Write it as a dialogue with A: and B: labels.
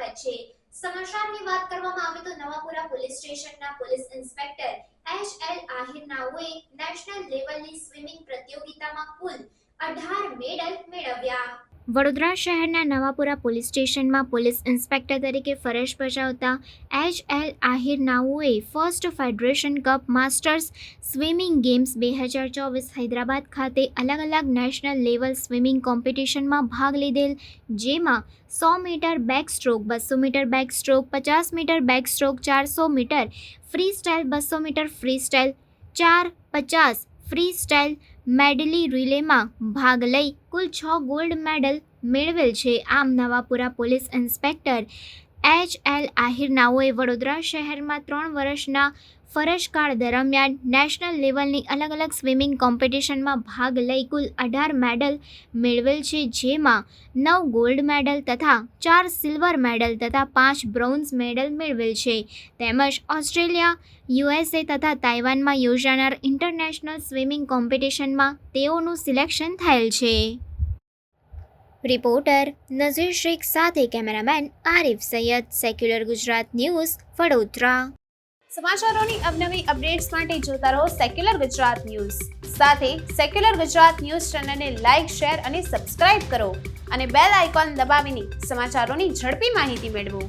A: સ્વાગત છે। સમાચારની વાત કરવામાં આવે તો નવાપુરા પોલીસ સ્ટેશનના પોલીસ ઇન્સ્પેક્ટર HL આહિર નાઓએ નેશનલ લેવલની સ્વિમિંગ પ્રતિયોગિતામાં કુલ 18 મેડલ મેળવ્યા। વડોદરા શહેરના નવાપુરા પોલીસ સ્ટેશનમાં પોલીસ ઇન્સ્પેક્ટર તરીકે ફરજ બજાવતા HL આહિર નાઓએ first federation cup masters swimming games 2024 Hyderabad ખાતે અલગ અલગ નેશનલ લેવલ સ્વિમિંગ કોમ્પિટિશનમાં ભાગ લીધેલ, જેમાં 100 metre backstroke, 200 metre backstroke, 50 metre backstroke, 400 metre freestyle, 200 metre freestyle, 450 freestyle medley રિલેમાં ભાગ લઈ કુલ 6 ગોલ્ડ મેડલ મેળવેલ છે। આમ Navapura police inspector HL Ahir નાઓએ વડોદરા શહેરમાં 3 વર્ષના ફરજકાળ દરમિયાન નેશનલ લેવલની અલગ અલગ સ્વિમિંગ કોમ્પિટિશનમાં ભાગ લઈ કુલ 18 મેડલ મેળવેલ છે, જેમાં 9 ગોલ્ડ મેડલ તથા 4 સિલ્વર મેડલ તથા 5 બ્રોન્ઝ મેડલ મેળવેલ છે। તેમજ ઓસ્ટ્રેલિયા, USA તથા તાઇવાનમાં યોજાનાર ઇન્ટરનેશનલ સ્વિમિંગ કોમ્પિટિશનમાં તેઓનું સિલેક્શન થયેલ છે। રિપોર્ટર નઝીર શેખ સાથે cameraman Arif Sayyed, secular Gujarat news, Vadodara.
B: સમાચારોની અવનવી અપડેટ્સ માટે જોતા રહો સેક્યુલર ગુજરાત ન્યૂઝ। સાથે સેક્યુલર ગુજરાત ન્યૂઝ ચેનલને લાઇક, શેર અને સબસ્ક્રાઇબ કરો અને બેલ આઇકોન દબાવીને સમાચારોની ઝડપી માહિતી મેળવો।